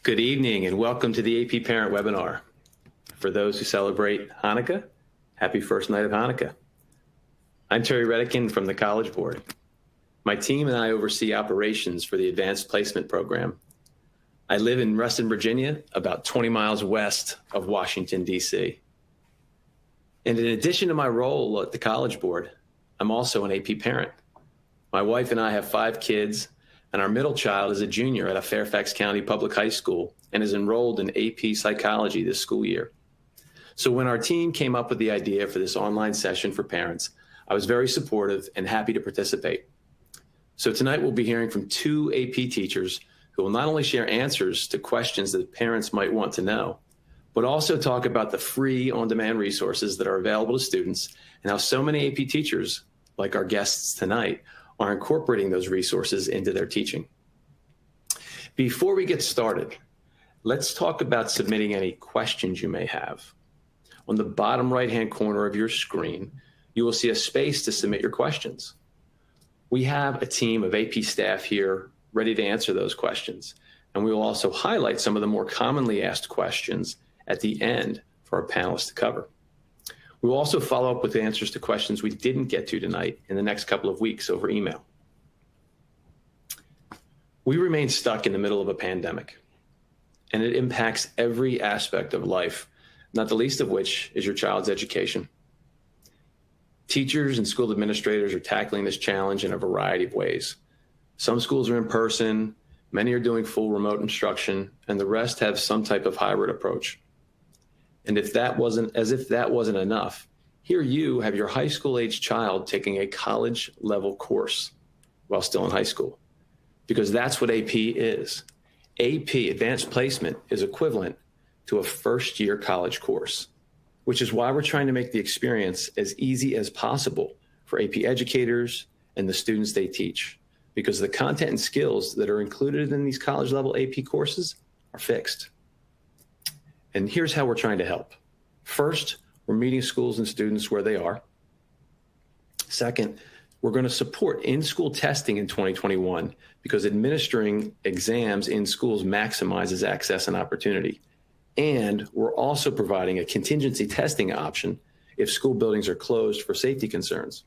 Good evening and welcome to the AP Parent Webinar. For those who celebrate Hanukkah, happy first night of Hanukkah. I'm Terry Redican from the College Board. My team and I oversee operations for the Advanced Placement Program. I live in Reston, Virginia, about 20 miles west of Washington, D.C. And in addition to my role at the College Board, I'm also an AP parent. My wife and I have 5 kids, and our middle child is a junior at a Fairfax County public high school and is enrolled in AP Psychology this school year. So when our team came up with the idea for this online session for parents, I was very supportive and happy to participate. So tonight we'll be hearing from 2 AP teachers who will not only share answers to questions that parents might want to know, but also talk about the free on-demand resources that are available to students and how so many AP teachers, like our guests tonight, are incorporating those resources into their teaching. Before we get started, let's talk about submitting any questions you may have. On the bottom right-hand corner of your screen, you will see a space to submit your questions. We have a team of AP staff here ready to answer those questions, and we will also highlight some of the more commonly asked questions at the end for our panelists to cover. We will also follow up with answers to questions we didn't get to tonight in the next couple of weeks over email. We remain stuck in the middle of a pandemic, and it impacts every aspect of life, not the least of which is your child's education. Teachers and school administrators are tackling this challenge in a variety of ways. Some schools are in person, many are doing full remote instruction, and the rest have some type of hybrid approach. And if that wasn't enough, here you have your high school age child taking a college level course while still in high school, because that's what AP is. AP, Advanced Placement, is equivalent to a first year college course, which is why we're trying to make the experience as easy as possible for AP educators and the students they teach, because the content and skills that are included in these college level AP courses are fixed. And here's how we're trying to help. First, we're meeting schools and students where they are. Second, we're going to support in-school testing in 2021 because administering exams in schools maximizes access and opportunity. And we're also providing a contingency testing option if school buildings are closed for safety concerns.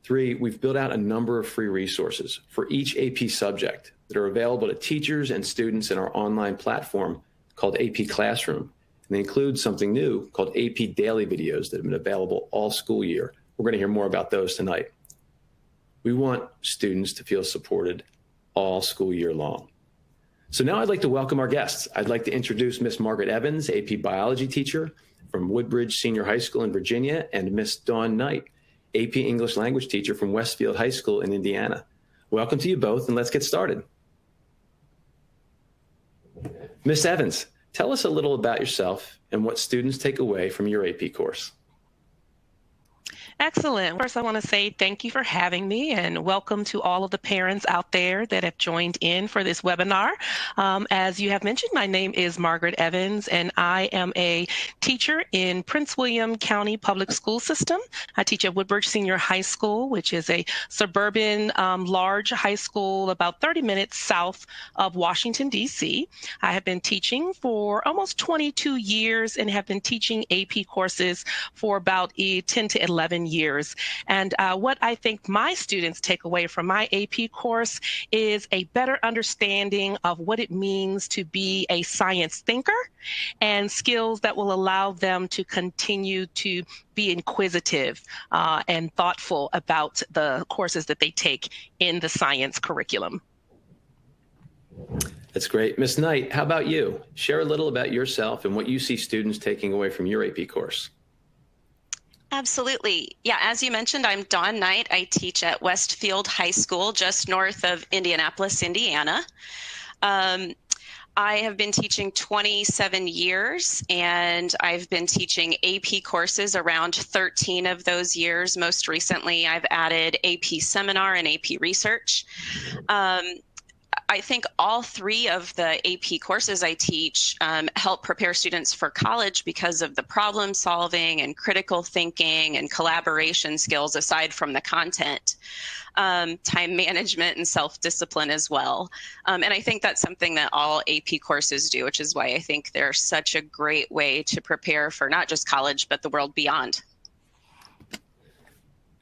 3, we've built out a number of free resources for each AP subject that are available to teachers and students in our online platform called AP Classroom. And they include something new called AP Daily Videos that have been available all school year. We're going to hear more about those tonight. We want students to feel supported all school year long. So now I'd like to welcome our guests. I'd like to introduce Miss Margaret Evans, AP Biology teacher from Woodbridge Senior High School in Virginia, and Miss Dawn Knight, AP English Language teacher from Westfield High School in Indiana. Welcome to you both, and let's get started. Miss Evans, tell us a little about yourself and what students take away from your AP course. Excellent. First, I want to say thank you for having me and welcome to all of the parents out there that have joined in for this webinar. As you have mentioned, my name is Margaret Evans, and I am a teacher in Prince William County Public School System. I teach at Woodbridge Senior High School, which is a suburban large high school about 30 minutes south of Washington, D.C. I have been teaching for almost 22 years and have been teaching AP courses for about 10 to 11 years. And what I think my students take away from my AP course is a better understanding of what it means to be a science thinker and skills that will allow them to continue to be inquisitive and thoughtful about the courses that they take in the science curriculum. That's great. Miss Knight, how about you? Share a little about yourself and what you see students taking away from your AP course. Absolutely. Yeah, as you mentioned, I'm Dawn Knight. I teach at Westfield High School, just north of Indianapolis, Indiana. I have been teaching 27 years, and I've been teaching AP courses around 13 of those years. Most recently, I've added AP Seminar and AP Research. I think all three of the AP courses I teach help prepare students for college because of the problem solving and critical thinking and collaboration skills aside from the content, time management and self-discipline as well. And I think that's something that all AP courses do, which is why I think they're such a great way to prepare for not just college, but the world beyond.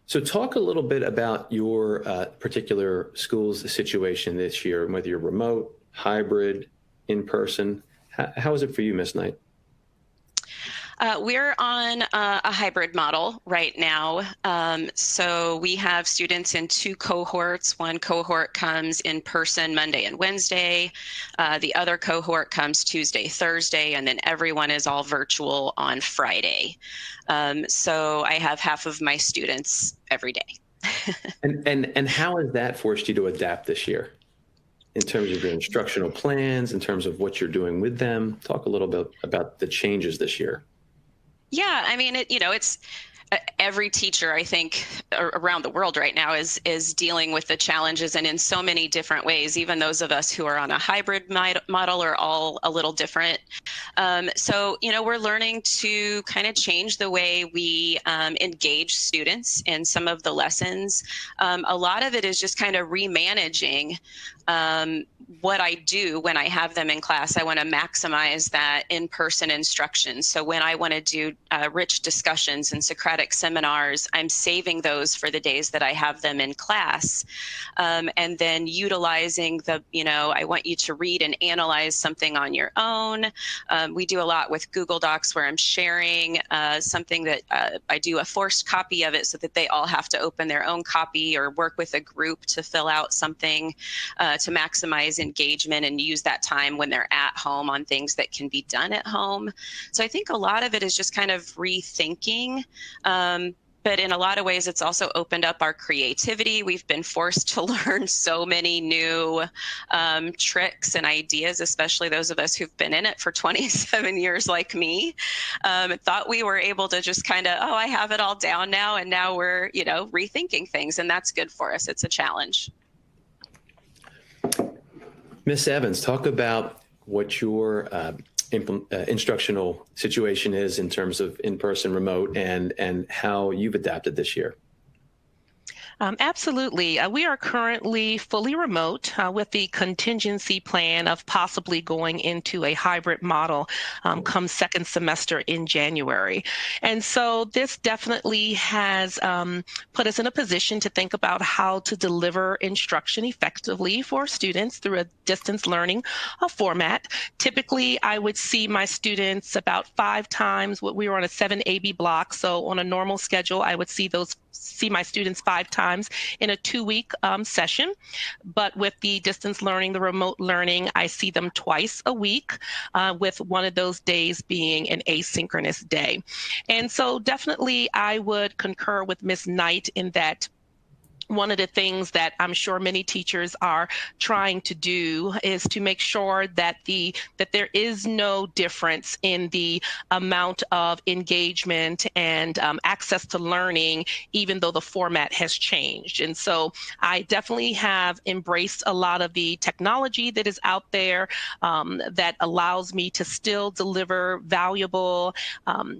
So talk a little bit about your particular school's situation this year, whether you're remote, hybrid, in person. How is it for you, Ms. Knight? We're on a hybrid model right now. So we have students in two cohorts. One cohort comes in person Monday and Wednesday. The other cohort comes Tuesday, Thursday, and then everyone is all virtual on Friday. So I have half of my students every day. And how has that forced you to adapt this year in terms of your instructional plans, in terms of what you're doing with them? Talk a little bit about the changes this year. Yeah, I mean, it's every teacher, I think, around the world right now is dealing with the challenges, and in so many different ways. Even those of us who are on a hybrid model are all a little different. So, we're learning to kind of change the way we engage students in some of the lessons. A lot of it is just kind of remanaging what I do when I have them in class. I want to maximize that in-person instruction. So when I want to do rich discussions and Socratic seminars, I'm saving those for the days that I have them in class. And then utilizing I want you to read and analyze something on your own. We do a lot with Google Docs where I'm sharing something that I do a forced copy of it so that they all have to open their own copy or work with a group to fill out something to maximize engagement and use that time when they're at home on things that can be done at home. So I think a lot of it is just kind of rethinking. But in a lot of ways, it's also opened up our creativity. We've been forced to learn so many new tricks and ideas, especially those of us who've been in it for 27 years like me. Thought we were able to just kind of, I have it all down now. And now we're, rethinking things. And that's good for us. It's a challenge. Ms. Evans, talk about what your instructional situation is in terms of in-person, remote, and how you've adapted this year. Absolutely. We are currently fully remote with the contingency plan of possibly going into a hybrid model come second semester in January. And so this definitely has put us in a position to think about how to deliver instruction effectively for students through a distance learning format. Typically, I would see my students about 5 times. We were on a 7 AB block. So on a normal schedule, I would see my students 5 times in a 2-week session. But with the distance learning, the remote learning, I see them twice a week, with one of those days being an asynchronous day. And so definitely I would concur with Ms. Knight in that one of the things that I'm sure many teachers are trying to do is to make sure that there is no difference in the amount of engagement and access to learning, even though the format has changed. And so I definitely have embraced a lot of the technology that is out there that allows me to still deliver valuable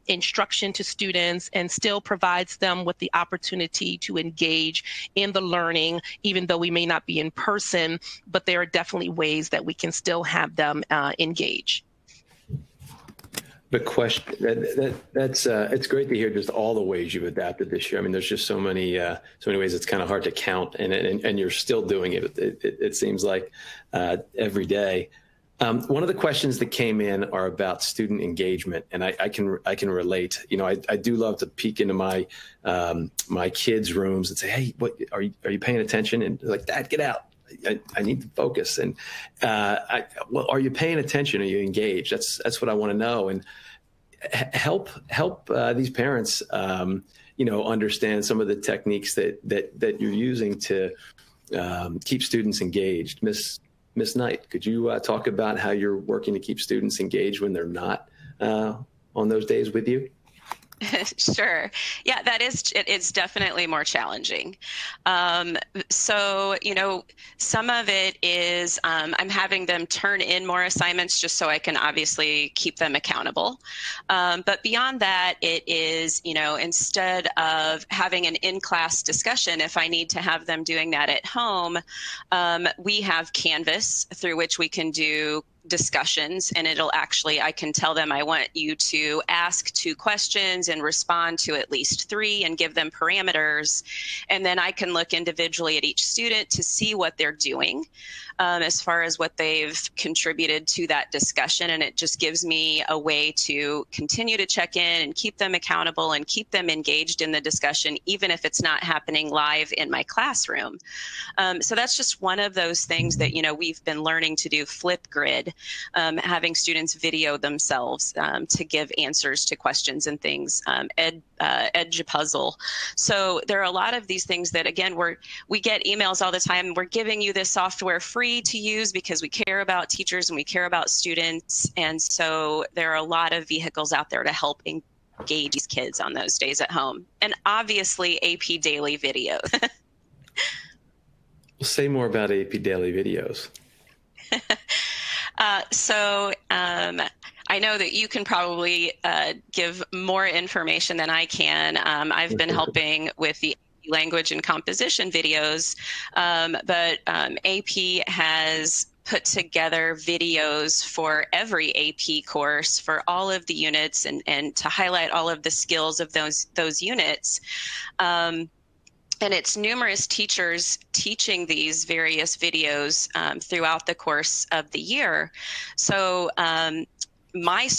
instruction to students and still provides them with the opportunity to engage in the learning, even though we may not be in person, but there are definitely ways that we can still have them engage. The question that's it's great to hear just all the ways you've adapted this year. I mean, there's just so many ways it's kind of hard to count, and you're still doing it. It seems like every day. One of the questions that came in are about student engagement, and I can relate. I do love to peek into my my kids' rooms and say, "Hey, what are you paying attention?" And they're like, "Dad, get out. I need to focus." And well, are you paying attention? Are you engaged? That's what I want to know. And help these parents, understand some of the techniques that you're using to keep students engaged. Ms. Knight, could you talk about how you're working to keep students engaged when they're not on those days with you? Sure. Yeah, it is definitely more challenging. So, some of it is I'm having them turn in more assignments just so I can obviously keep them accountable. But beyond that, it is, instead of having an in-class discussion, if I need to have them doing that at home, we have Canvas through which we can do discussions, and I can tell them I want you to ask 2 questions and respond to at least 3 and give them parameters. And then I can look individually at each student to see what they're doing as far as what they've contributed to that discussion. And it just gives me a way to continue to check in and keep them accountable and keep them engaged in the discussion, even if it's not happening live in my classroom. So that's just one of those things that, we've been learning to do, Flipgrid, having students video themselves to give answers to questions and things, Edupuzzle. So there are a lot of these things that, again, we get emails all the time. We're giving you this software free to use because we care about teachers and we care about students. And so there are a lot of vehicles out there to help engage these kids on those days at home. And obviously AP Daily videos. We'll say more about AP Daily videos. I know that you can probably give more information than I can. I've been helping with the language and composition videos, but AP has put together videos for every AP course for all of the units and to highlight all of the skills of those units. And it's numerous teachers teaching these various videos throughout the course of the year. So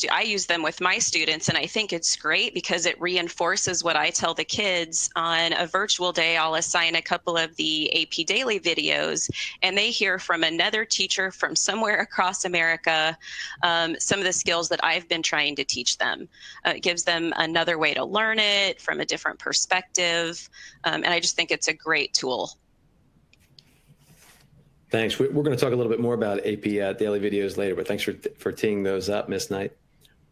I use them with my students, and I think it's great because it reinforces what I tell the kids. On a virtual day, I'll assign a couple of the AP Daily videos, and they hear from another teacher from somewhere across America some of the skills that I've been trying to teach them. It gives them another way to learn it from a different perspective, and I just think it's a great tool. Thanks. We're going to talk a little bit more about AP Daily videos later, but thanks for teeing those up, Ms. Knight.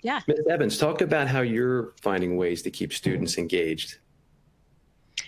Yeah. Ms. Evans, talk about how you're finding ways to keep students engaged.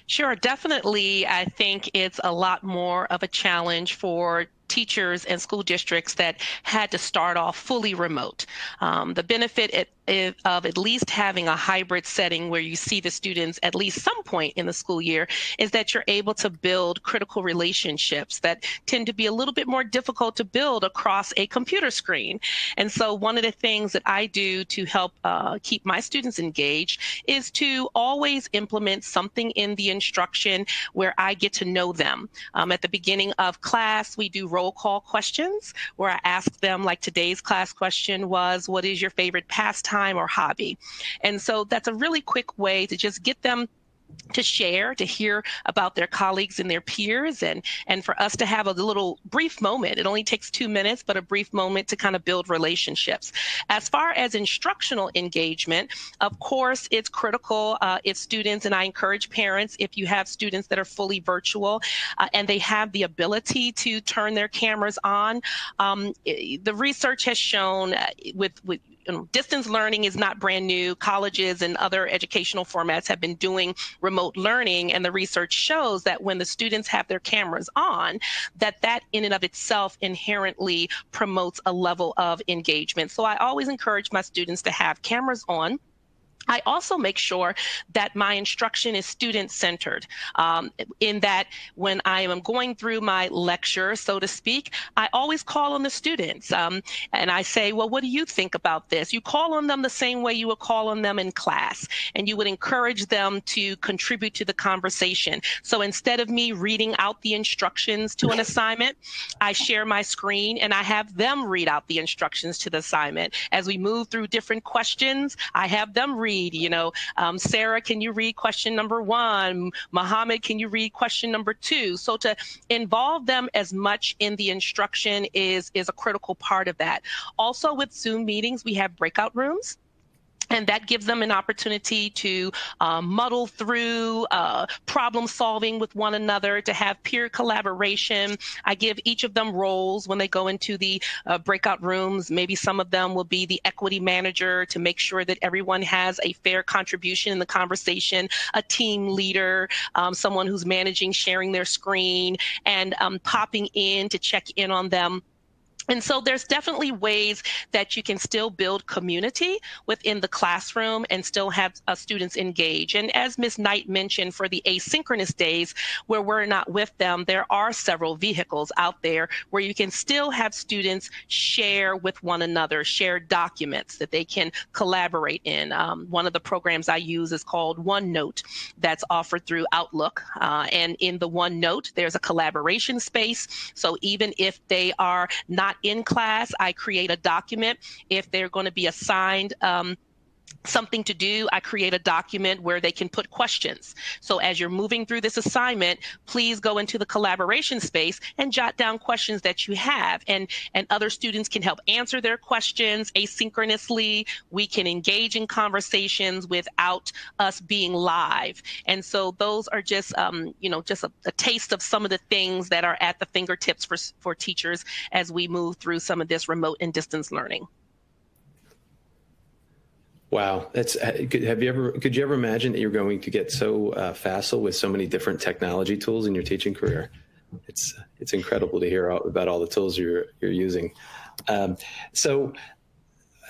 Sure, definitely. I think it's a lot more of a challenge for teachers and school districts that had to start off fully remote. The benefit of at least having a hybrid setting where you see the students at least some point in the school year is that you're able to build critical relationships that tend to be a little bit more difficult to build across a computer screen. And so one of the things that I do to help keep my students engaged is to always implement something in the instruction where I get to know them. At the beginning of class, we do roll call questions where I ask them, like today's class question was, what is your favorite pastime or hobby? And so that's a really quick way to just get them to share, to hear about their colleagues and their peers, and for us to have a little brief moment. It only takes 2 minutes, but a brief moment to kind of build relationships. As far as instructional engagement, of course, it's critical if students, and I encourage parents, if you have students that are fully virtual and they have the ability to turn their cameras on, the research has shown with distance learning is not brand new. Colleges and other educational formats have been doing remote learning, and the research shows that when the students have their cameras on, that in and of itself inherently promotes a level of engagement. So I always encourage my students to have cameras on. I also make sure that my instruction is student-centered, in that when I am going through my lecture, so to speak, I always call on the students, and I say, well, what do you think about this? You call on them the same way you would call on them in class, and you would encourage them to contribute to the conversation. So instead of me reading out the instructions to an assignment, I share my screen and I have them read out the instructions to the assignment. As we move through different questions, I have them read. Sarah, can you read question number 1? Mohammed, can you read question number 2? So to involve them as much in the instruction is a critical part of that. Also with Zoom meetings, we have breakout rooms. And that gives them an opportunity to muddle through problem solving with one another, to have peer collaboration. I give each of them roles when they go into the breakout rooms. Maybe some of them will be the equity manager to make sure that everyone has a fair contribution in the conversation, a team leader, someone who's managing sharing their screen and popping in to check in on them. And so there's definitely ways that you can still build community within the classroom and still have students engage. And as Ms. Knight mentioned, for the asynchronous days where we're not with them, there are several vehicles out there where you can still have students share with one another, share documents that they can collaborate in. One of the programs I use is called OneNote that's offered through Outlook. And in the OneNote, there's a collaboration space. So even if they are not in class, I create a document. If they're going to be assigned something to do, I create a document where they can put questions. So as you're moving through this assignment, please go into the collaboration space and jot down questions that you have, and other students can help answer their questions asynchronously. We can engage in conversations without us being live. And so those are just, just a taste of some of the things that are at the fingertips for teachers as we move through some of this remote and distance learning. Wow, could you ever imagine that you're going to get so facile with so many different technology tools in your teaching career? It's incredible to hear about all the tools you're using. So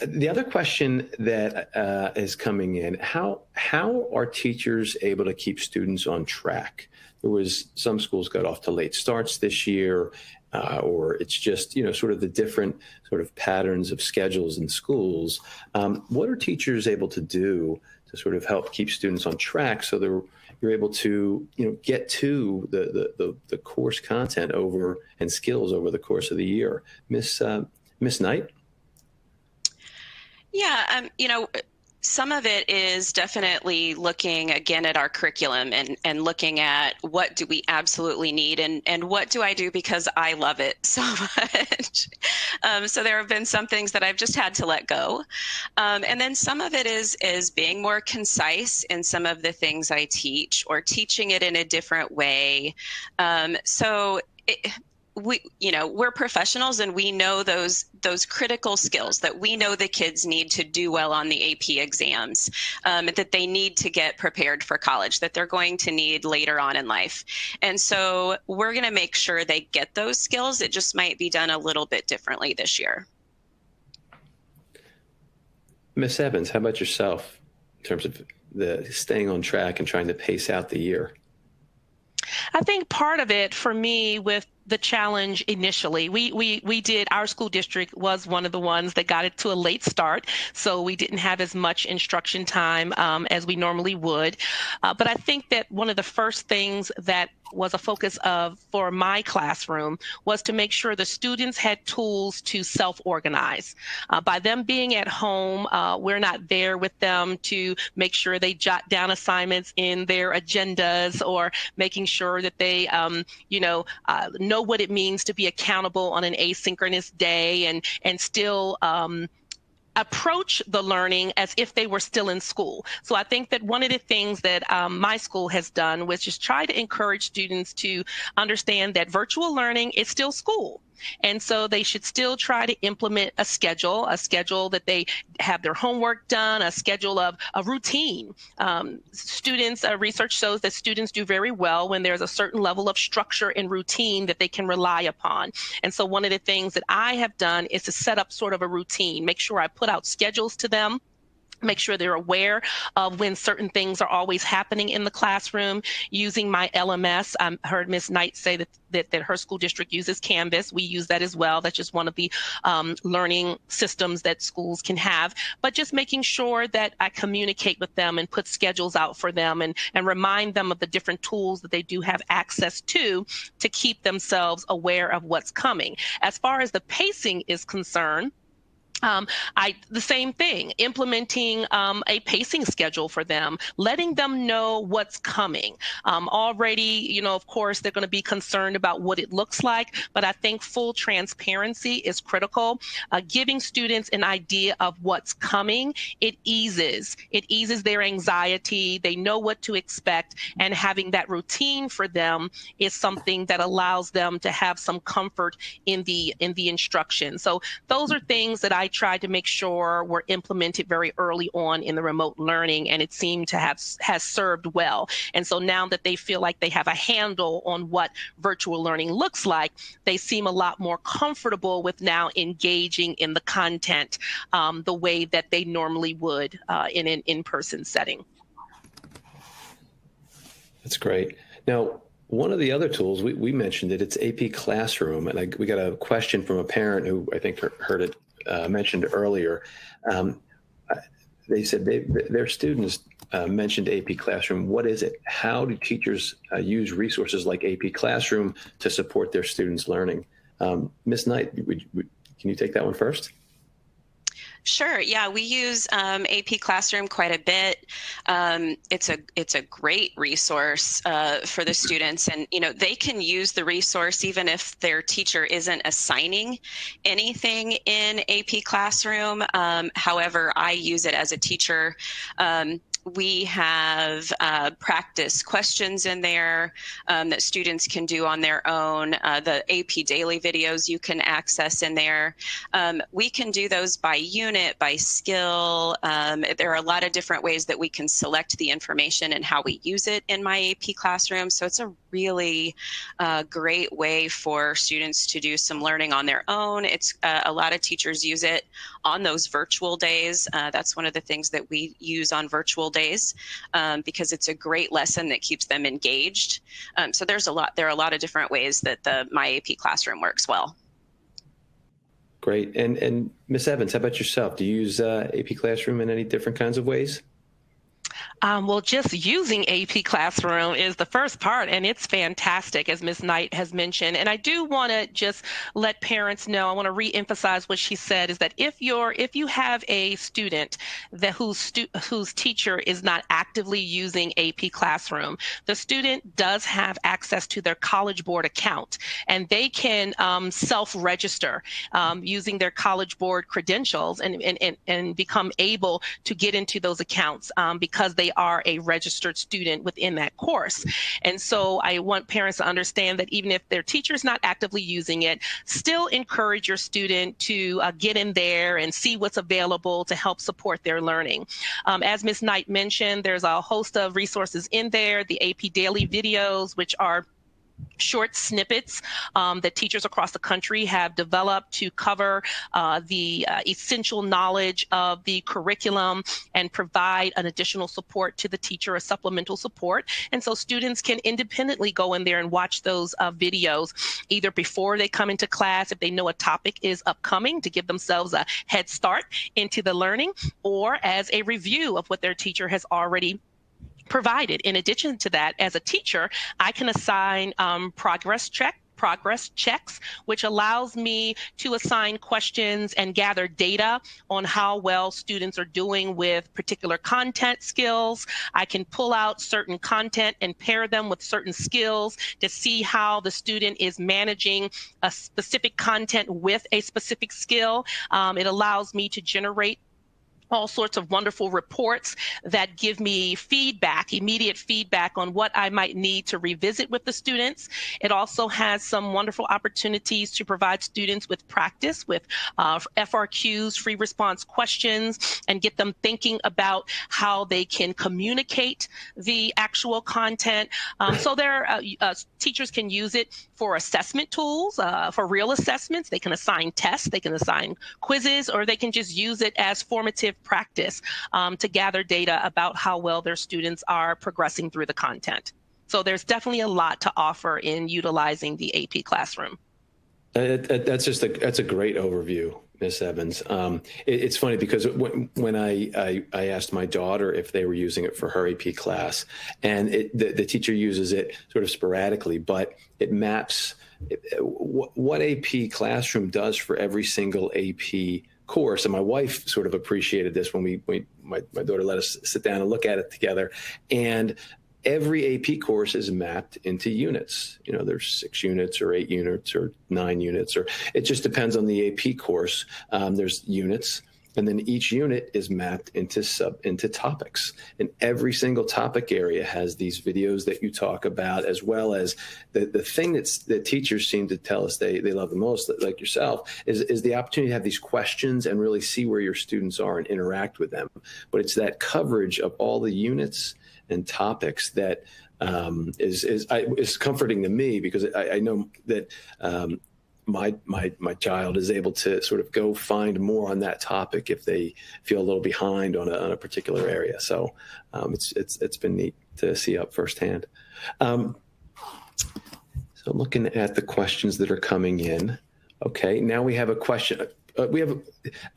the other question that is coming in, how are teachers able to keep students on track? There was some schools got off to late starts this year, or it's just, sort of the different sort of patterns of schedules in schools. What are teachers able to do to sort of help keep students on track so you're able to, get to the course content and skills over the course of the year? Miss Knight? Yeah, some of it is definitely looking again at our curriculum and looking at what do we absolutely need and what do I do because I love it so much. So there have been some things that I've just had to let go. And then some of it is being more concise in some of the things I teach or teaching it in a different way. We're professionals and we know those critical skills that we know the kids need to do well on the AP exams, that they need to get prepared for college, that they're going to need later on in life. And so we're going to make sure they get those skills. It just might be done a little bit differently this year. Miss Evans, how about yourself in terms of the staying on track and trying to pace out the year? I think part of it for me with the challenge initially, our school district was one of the ones that got it to a late start. So we didn't have as much instruction time as we normally would. But I think that one of the first things that was a focus for my classroom was to make sure the students had tools to self-organize. By them being at home, we're not there with them to make sure they jot down assignments in their agendas or making sure that they, know what it means to be accountable on an asynchronous day and still approach the learning as if they were still in school. So I think that one of the things that my school has done was just try to encourage students to understand that virtual learning is still school. And so they should still try to implement a schedule that they have their homework done, a schedule of a routine. Research shows that students do very well when there's a certain level of structure and routine that they can rely upon. And so one of the things that I have done is to set up sort of a routine, make sure I put out schedules to them, make sure they're aware of when certain things are always happening in the classroom using my LMS. I heard Ms. Knight say that her school district uses Canvas. We use that as well. That's just one of the learning systems that schools can have. But just making sure that I communicate with them and put schedules out for them and remind them of the different tools that they do have access to keep themselves aware of what's coming. As far as the pacing is concerned, The same thing, implementing a pacing schedule for them, letting them know what's coming. Already, of course, they're going to be concerned about what it looks like, but I think full transparency is critical. Giving students an idea of what's coming, it eases their anxiety. They know what to expect, and having that routine for them is something that allows them to have some comfort in the instruction. So those are things that I tried to make sure were implemented very early on in the remote learning, and it seemed to has served well. And so now that they feel like they have a handle on what virtual learning looks like, they seem a lot more comfortable with now engaging in the content the way that they normally would in an in-person setting. That's great. Now, one of the other tools, we mentioned it, it's AP Classroom, and we got a question from a parent who I think heard it mentioned earlier. They said their students mentioned AP Classroom. What is it? How do teachers use resources like AP Classroom to support their students' learning? Ms. Knight, can you take that one first? Sure. Yeah, we use AP Classroom quite a bit. It's a great resource for the students, and they can use the resource even if their teacher isn't assigning anything in AP Classroom. However, I use it as a teacher. We have practice questions in there that students can do on their own. The AP Daily videos you can access in there. We can do those by unit, by skill. There are a lot of different ways that we can select the information and how we use it in my AP Classroom. So it's a really great way for students to do some learning on their own. It's a lot of teachers use it on those virtual days. That's one of the things that we use on virtual days because it's a great lesson that keeps them engaged. So there are a lot of different ways that the My AP Classroom works well. Great. And Ms. Evans, how about yourself? Do you use AP Classroom in any different kinds of ways? Well, just using AP Classroom is the first part, and it's fantastic, as Ms. Knight has mentioned. And I do want to just let parents know, I want to re-emphasize what she said, is that if you have a student whose teacher is not actively using AP Classroom, the student does have access to their College Board account, and they can self-register using their College Board credentials and become able to get into those accounts because they are a registered student within that course. And so I want parents to understand that even if their teacher is not actively using it, still encourage your student to get in there and see what's available to help support their learning. As Ms. Knight mentioned, there's a host of resources in there, the AP Daily videos, which are short snippets that teachers across the country have developed to cover the essential knowledge of the curriculum and provide an additional support to the teacher, a supplemental support. And so students can independently go in there and watch those videos either before they come into class if they know a topic is upcoming to give themselves a head start into the learning, or as a review of what their teacher has already provided. In addition to that, as a teacher, I can assign progress checks, which allows me to assign questions and gather data on how well students are doing with particular content skills. I can pull out certain content and pair them with certain skills to see how the student is managing a specific content with a specific skill. It allows me to generate all sorts of wonderful reports that give me immediate feedback on what I might need to revisit with the students. It also has some wonderful opportunities to provide students with practice with FRQs, free response questions, and get them thinking about how they can communicate the actual content. So teachers can use it for assessment tools, for real assessments. They can assign tests, they can assign quizzes, or they can just use it as formative practice to gather data about how well their students are progressing through the content. So there's definitely a lot to offer in utilizing the AP Classroom. That's a great overview, Ms. Evans. It's funny because when I asked my daughter if they were using it for her AP class, and the teacher uses it sort of sporadically, but it maps what AP Classroom does for every single AP course, and my wife sort of appreciated this when my daughter let us sit down and look at it together. And every AP course is mapped into units. You know, there's 6 units or 8 units or 9 units, or it just depends on the AP course. There's units, and then each unit is mapped into topics. And every single topic area has these videos that you talk about, as well as the thing that teachers seem to tell us they love the most, like yourself, is the opportunity to have these questions and really see where your students are and interact with them. But it's that coverage of all the units and topics that is comforting to me, because I know that my child is able to sort of go find more on that topic if they feel a little behind on a particular area. So it's been neat to see up firsthand. So looking at the questions that are coming in. Okay, now we have a question. We have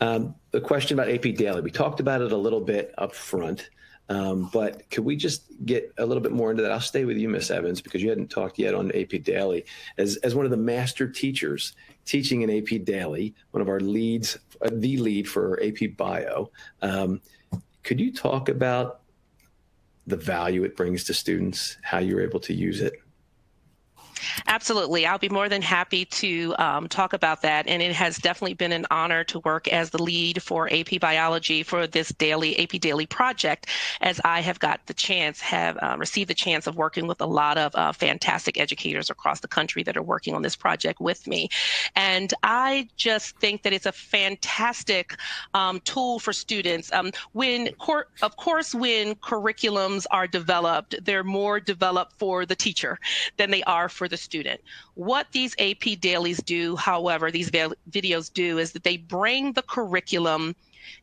a question about AP Daily. We talked about it a little bit up front. But could we just get a little bit more into that? I'll stay with you, Miss Evans, because you hadn't talked yet on AP Daily. As one of the master teachers teaching in AP Daily, one of our leads, the lead for AP Bio, could you talk about the value it brings to students, how you're able to use it? Absolutely. I'll be more than happy to talk about that. And it has definitely been an honor to work as the lead for AP Biology for this AP Daily project, as I have received the chance of working with a lot of fantastic educators across the country that are working on this project with me. And I just think that it's a fantastic tool for students. Of course, when curriculums are developed, they're more developed for the teacher than they are for the student. What these AP Dailies do, however, these videos do, is that they bring the curriculum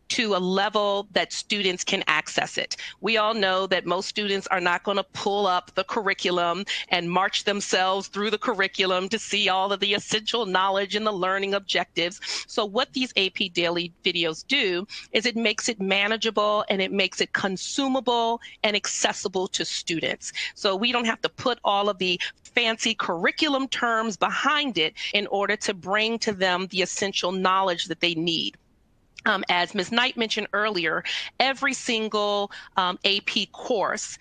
to a level that students can access it. We all know that most students are not going to pull up the curriculum and march themselves through the curriculum to see all of the essential knowledge and the learning objectives. So what these AP Daily videos do is it makes it manageable, and it makes it consumable and accessible to students. So we don't have to put all of the fancy curriculum terms behind it in order to bring to them the essential knowledge that they need. As Ms. Knight mentioned earlier, every single AP course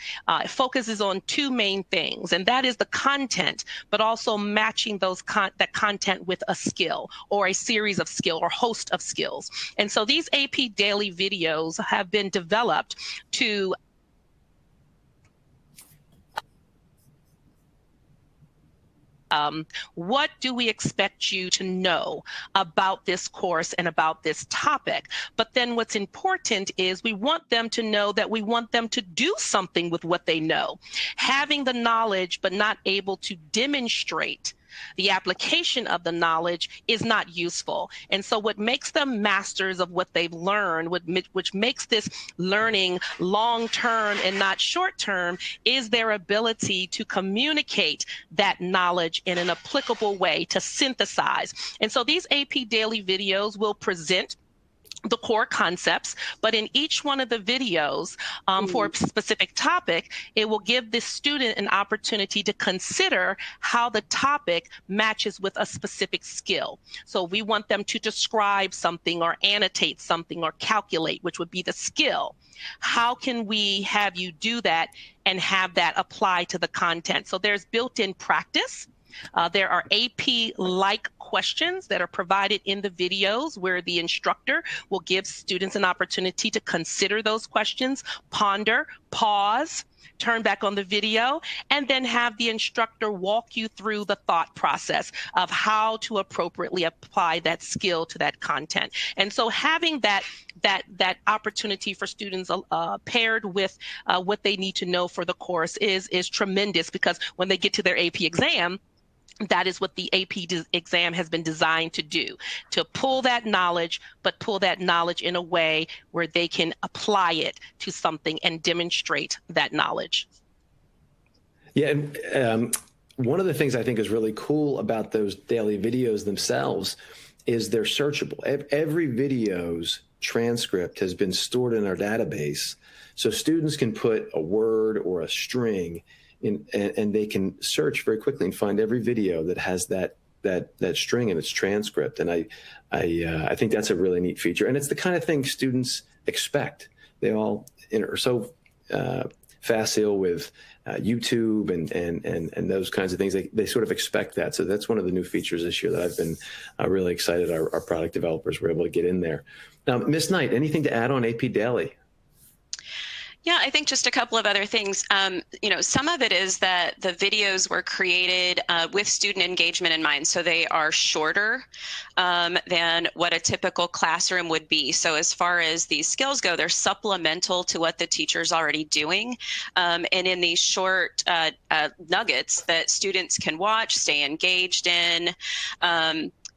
focuses on 2 main things, and that is the content, but also matching that content with a skill or a series of skill or host of skills. And so these AP Daily videos have been developed to what do we expect you to know about this course and about this topic? But then what's important is we want them to know that we want them to do something with what they know. Having the knowledge but not able to demonstrate the application of the knowledge is not useful. And so what makes them masters of what they've learned, which makes this learning long-term and not short-term, is their ability to communicate that knowledge in an applicable way, to synthesize. And so these AP Daily videos will present the core concepts, but in each one of the videos for a specific topic, it will give the student an opportunity to consider how the topic matches with a specific skill. So we want them to describe something or annotate something or calculate, which would be the skill. How can we have you do that and have that apply to the content? So there's built-in practice. There are AP-like questions that are provided in the videos where the instructor will give students an opportunity to consider those questions, ponder, pause, turn back on the video, and then have the instructor walk you through the thought process of how to appropriately apply that skill to that content. And so having that opportunity for students paired with what they need to know for the course is tremendous, because when they get to their AP exam, that is what the AP exam has been designed to do, to pull that knowledge, but pull that knowledge in a way where they can apply it to something and demonstrate that knowledge. Yeah, and one of the things I think is really cool about those daily videos themselves is they're searchable. Every video's transcript has been stored in our database, so students can put a word or a string in, and they can search very quickly and find every video that has that that string in its transcript. And I think that's a really neat feature. And it's the kind of thing students expect. They all are so facile with YouTube and those kinds of things. They sort of expect that. So that's one of the new features this year that I've been really excited our product developers were able to get in there. Now, Ms. Knight, anything to add on AP Daily? Yeah, I think just a couple of other things. Some of it is that the videos were created with student engagement in mind. So they are shorter than what a typical classroom would be. So as far as these skills go, they're supplemental to what the teacher's already doing. And in these short nuggets that students can watch, stay engaged in,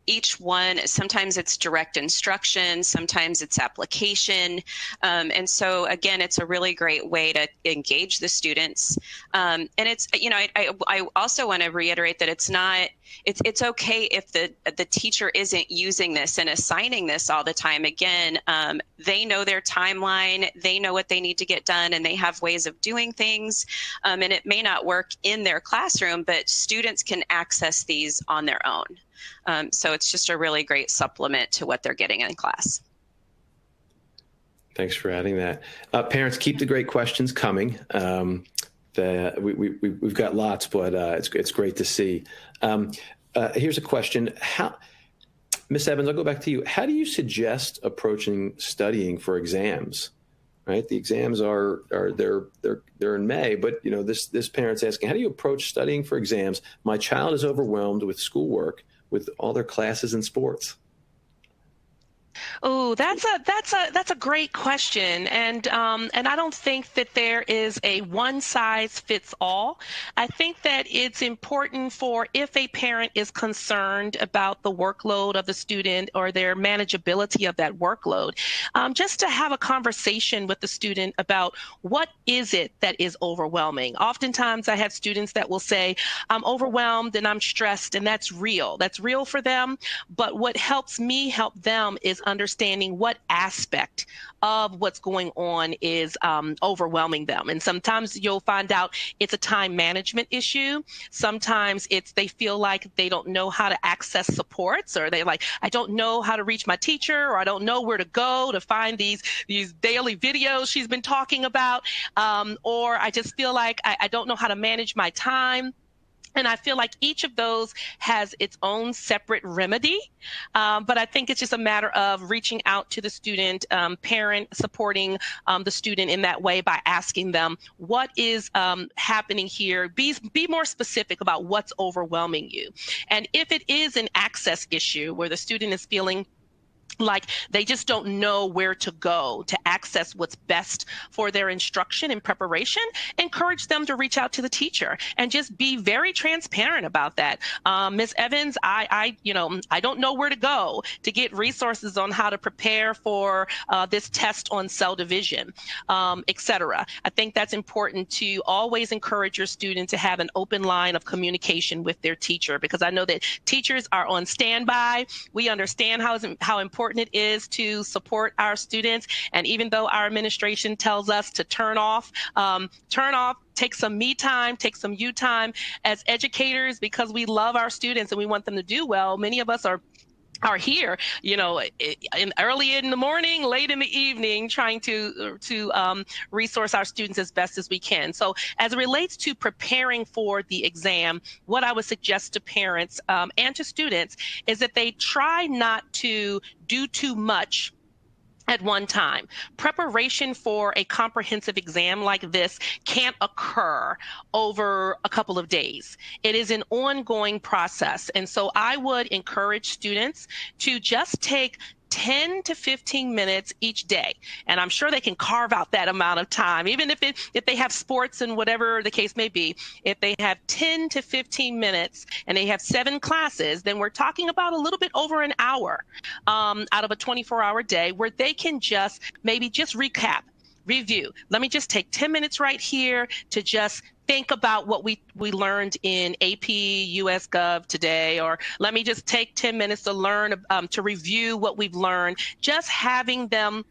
each one, sometimes it's direct instruction, sometimes it's application. And so again, it's a really great way to engage the students. And it's, I also want to reiterate that it's okay if the teacher isn't using this and assigning this all the time. Again, they know their timeline, they know what they need to get done, and they have ways of doing things. And it may not work in their classroom, but students can access these on their own. So it's just a really great supplement to what they're getting in class. Thanks for adding that. Parents, keep the great questions coming. We've got lots, but it's great to see. Here's a question. Ms. Evans, I'll go back to you. How do you suggest approaching studying for exams? Right, the exams they're in May, but this parent's asking, how do you approach studying for exams? My child is overwhelmed with schoolwork, with all their classes and sports. Oh, that's a great question, and I don't think that there is a one size fits all. I think that it's important for, if a parent is concerned about the workload of the student or their manageability of that workload, just to have a conversation with the student about what is it that is overwhelming. Oftentimes I have students that will say, I'm overwhelmed and I'm stressed, and that's real. That's real for them. But what helps me help them is understanding what aspect of what's going on is overwhelming them. And sometimes you'll find out it's a time management issue. Sometimes they feel like they don't know how to access supports, or they're like, I don't know how to reach my teacher, or I don't know where to go to find these daily videos she's been talking about, or I just feel like I don't know how to manage my time. And I feel like each of those has its own separate remedy. But I think it's just a matter of reaching out to the student, parent supporting the student in that way by asking them, what is happening here? Be more specific about what's overwhelming you. And if it is an access issue where the student is feeling like they just don't know where to go to access what's best for their instruction and preparation, encourage them to reach out to the teacher and just be very transparent about that. Ms. Evans, I don't know where to go to get resources on how to prepare for this test on cell division, etc. I think that's important to always encourage your student to have an open line of communication with their teacher, because I know that teachers are on standby. We understand how important it is to support our students. And even though our administration tells us to turn off, take some me time, take some you time as educators, because we love our students and we want them to do well. Many of us are here, early in the morning, late in the evening, trying to resource our students as best as we can. So as it relates to preparing for the exam, what I would suggest to parents and to students is that they try not to do too much at one time. Preparation for a comprehensive exam like this can't occur over a couple of days. It is an ongoing process. And so I would encourage students to just take 10 to 15 minutes each day. And I'm sure they can carve out that amount of time, even if they have sports and whatever the case may be. If they have 10 to 15 minutes and they have 7 classes, then we're talking about a little bit over an hour out of a 24-hour day where they can just recap, review. Let me just take 10 minutes right here to just think about what we learned in AP US Gov today, or let me just take 10 minutes to learn, to review what we've learned. Just having them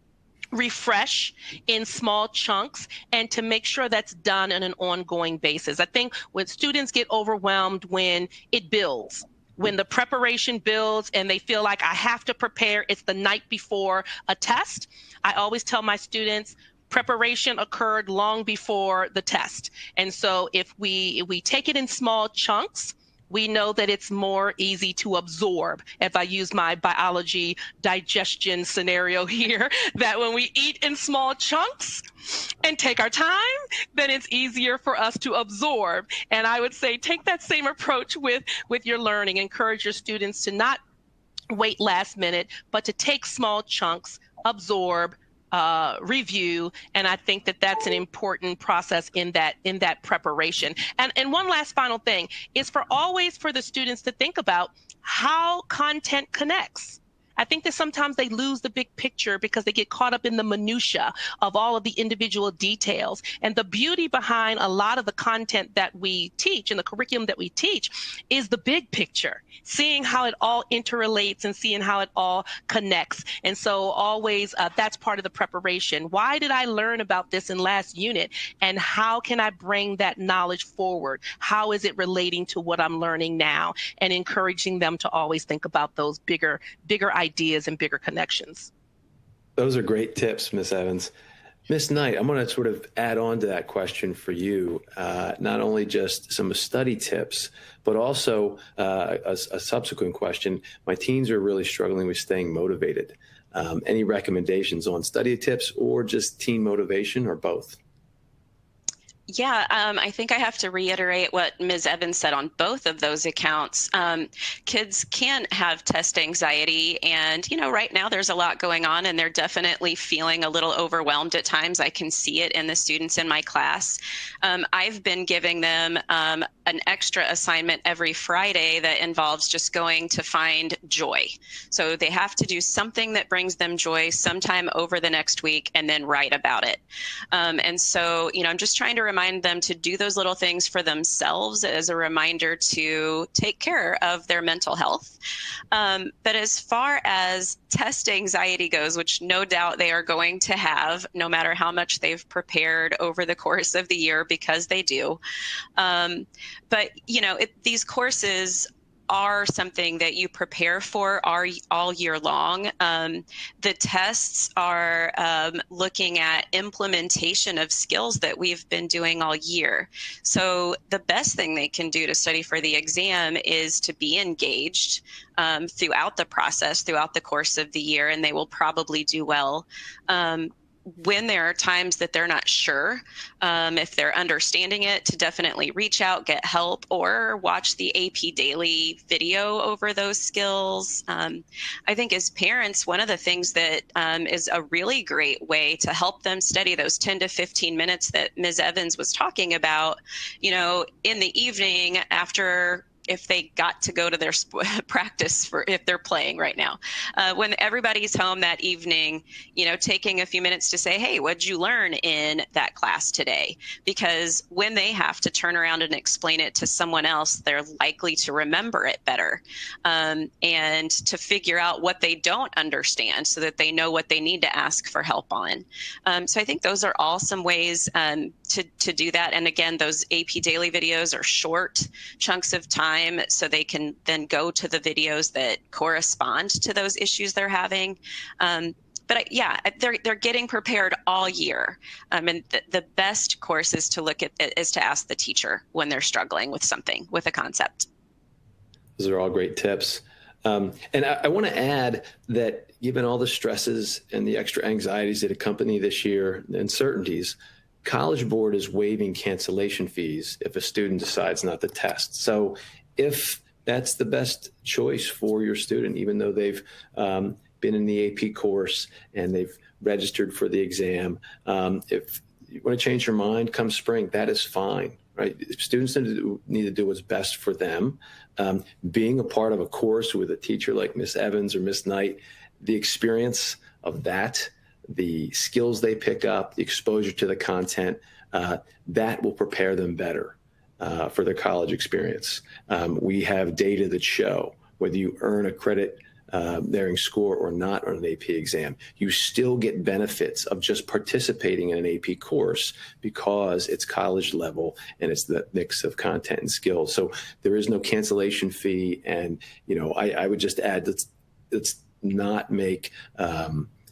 refresh in small chunks and to make sure that's done on an ongoing basis. I think when students get overwhelmed when it builds, when the preparation builds and they feel like I have to prepare, it's the night before a test. I always tell my students, preparation occurred long before the test. And so if we take it in small chunks, we know that it's more easy to absorb. If I use my biology digestion scenario here, that when we eat in small chunks and take our time, then it's easier for us to absorb. And I would say take that same approach with your learning. Encourage your students to not wait last minute, but to take small chunks, absorb, review, and I think that that's an important process in that preparation. And one last final thing is always for the students to think about how content connects. I think that sometimes they lose the big picture because they get caught up in the minutia of all of the individual details. And the beauty behind a lot of the content that we teach and the curriculum that we teach is the big picture, seeing how it all interrelates and seeing how it all connects. And so always that's part of the preparation. Why did I learn about this in last unit? And how can I bring that knowledge forward? How is it relating to what I'm learning now? And encouraging them to always think about those bigger ideas and bigger connections. Those are great tips, Ms. Evans. Ms. Knight, I'm going to sort of add on to that question for you, not only just some study tips, but also a subsequent question. My teens are really struggling with staying motivated. Any recommendations on study tips or just teen motivation, or both? Yeah, I think I have to reiterate what Ms. Evans said on both of those accounts. Kids can have test anxiety, and right now there's a lot going on, and they're definitely feeling a little overwhelmed at times. I can see it in the students in my class. I've been giving them an extra assignment every Friday that involves just going to find joy. So they have to do something that brings them joy sometime over the next week and then write about it. And so, I'm just trying to remind them to do those little things for themselves as a reminder to take care of their mental health. But as far as test anxiety goes, which no doubt they are going to have, no matter how much they've prepared over the course of the year, because they do. But, these courses are something that you prepare for all year long. The tests are looking at implementation of skills that we've been doing all year. So the best thing they can do to study for the exam is to be engaged throughout the process, throughout the course of the year, and they will probably do well. When there are times that they're not sure if they're understanding it, to definitely reach out, get help, or watch the AP Daily video over those skills. I think as parents, one of the things that is a really great way to help them study those 10 to 15 minutes that Ms. Evans was talking about, in the evening after, if they got to go to their practice for if they're playing right now, when everybody's home that evening, taking a few minutes to say, hey, what'd you learn in that class today? Because when they have to turn around and explain it to someone else, they're likely to remember it better, and to figure out what they don't understand so that they know what they need to ask for help on. So I think those are all some ways to do that. And again, those AP Daily videos are short chunks of time, so they can then go to the videos that correspond to those issues they're having. But they're getting prepared all year. And the best course is to look at is to ask the teacher when they're struggling with something, with a concept. Those are all great tips. And I want to add that given all the stresses and the extra anxieties that accompany this year, the uncertainties, College Board is waiving cancellation fees if a student decides not to test. So if that's the best choice for your student, even though they've been in the AP course and they've registered for the exam, if you want to change your mind come spring, that is fine, right? Students need to do what's best for them. Being a part of a course with a teacher like Ms. Evans or Ms. Knight, the experience of that, the skills they pick up, the exposure to the content, that will prepare them better for their college experience. We have data that show whether you earn a credit their score or not on an AP exam. You still get benefits of just participating in an AP course because it's college level and it's the mix of content and skills. So there is no cancellation fee. And, I would just add let's not make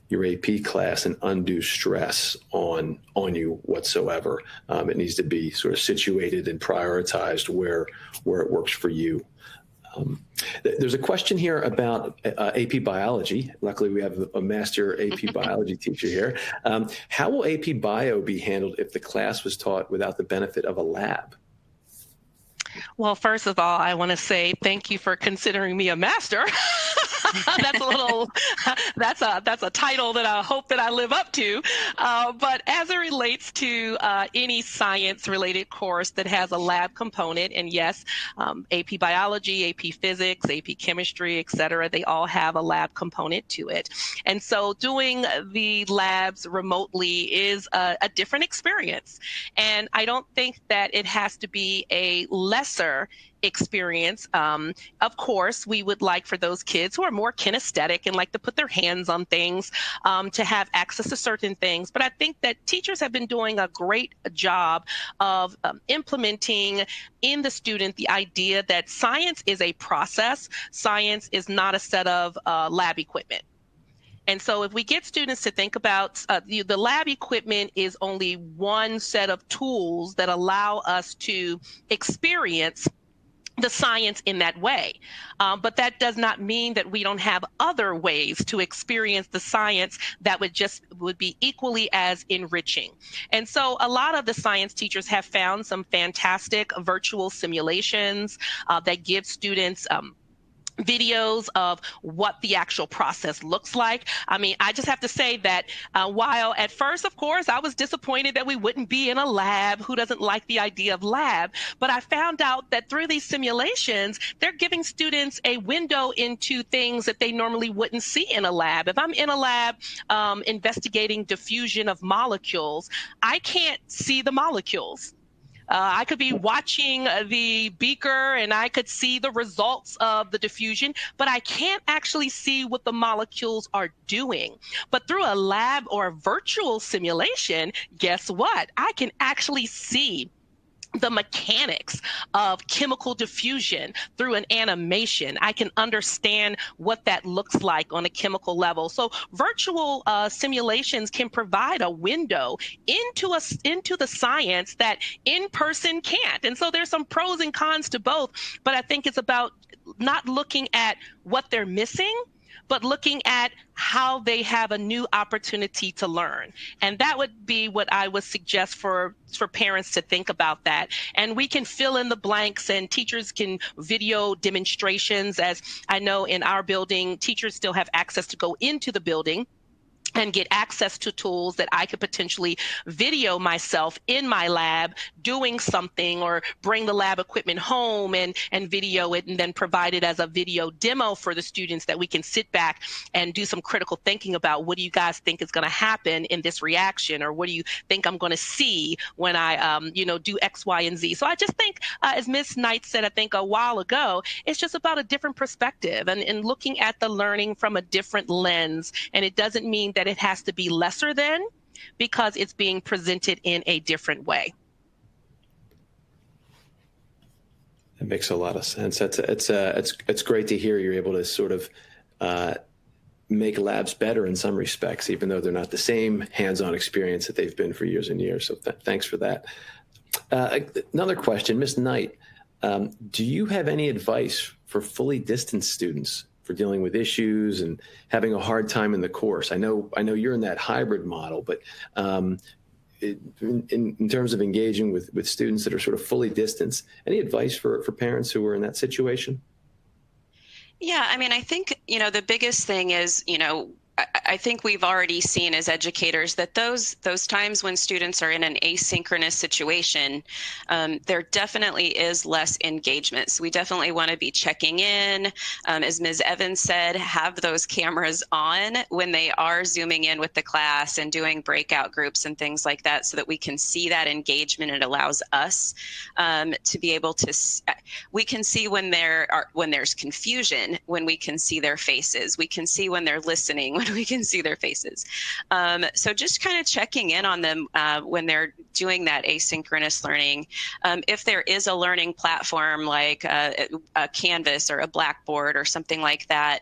your AP class an undue stress on you whatsoever. It needs to be sort of situated and prioritized where it works for you. There's a question here about AP biology. Luckily, we have a master AP biology teacher here. How will AP bio be handled if the class was taught without the benefit of a lab? Well, first of all, I want to say thank you for considering me a master. That's a title that I hope that I live up to. But as it relates to any science-related course that has a lab component, and yes, AP biology, AP physics, AP chemistry, et cetera, they all have a lab component to it. And so doing the labs remotely is a different experience. And I don't think that it has to be a lesser experience. Of course, we would like for those kids who are more kinesthetic and like to put their hands on things to have access to certain things. But I think that teachers have been doing a great job of implementing in the student the idea that science is a process. Science is not a set of lab equipment. And so if we get students to think about the lab equipment is only one set of tools that allow us to experience the science in that way. But that does not mean that we don't have other ways to experience the science that would be equally as enriching. And so a lot of the science teachers have found some fantastic virtual simulations that give students videos of what the actual process looks like. I mean, I just have to say that while at first, of course, I was disappointed that we wouldn't be in a lab. Who doesn't like the idea of lab? But I found out that through these simulations, they're giving students a window into things that they normally wouldn't see in a lab. If I'm in a lab investigating diffusion of molecules, I can't see the molecules. I could be watching the beaker and I could see the results of the diffusion, but I can't actually see what the molecules are doing. But through a lab or a virtual simulation, guess what? I can actually see the mechanics of chemical diffusion through an animation. I can understand what that looks like on a chemical level. So virtual simulations can provide a window into the science that in person can't. And so there's some pros and cons to both, but I think it's about not looking at what they're missing, but looking at how they have a new opportunity to learn. And that would be what I would suggest for parents to think about that. And we can fill in the blanks and teachers can video demonstrations. As I know in our building, teachers still have access to go into the building and get access to tools that I could potentially video myself in my lab doing something, or bring the lab equipment home and video it and then provide it as a video demo for the students that we can sit back and do some critical thinking about what do you guys think is going to happen in this reaction, or what do you think I'm going to see when I do X, Y, and Z. So I just think, as Ms. Knight said, I think a while ago, it's just about a different perspective and looking at the learning from a different lens. And it doesn't mean that it has to be lesser than, because it's being presented in a different way. That makes a lot of sense. It's great to hear you're able to sort of make labs better in some respects, even though they're not the same hands-on experience that they've been for years and years. So thanks for that. Another question, Ms. Knight, do you have any advice for fully distanced students for dealing with issues and having a hard time in the course? I know you're in that hybrid model, but in terms of engaging with students that are sort of fully distanced, any advice for parents who are in that situation? Yeah, I mean, I think, the biggest thing is, I I think we've already seen as educators that those times when students are in an asynchronous situation, there definitely is less engagement. So we definitely want to be checking in. As Ms. Evans said, have those cameras on when they are zooming in with the class and doing breakout groups and things like that, so that we can see that engagement. It allows us to be able to, we can see when there's confusion, when we can see their faces. We can see when they're listening, when we can see their faces. So just kind of checking in on them when they're doing that asynchronous learning. If there is a learning platform like a Canvas or a Blackboard or something like that,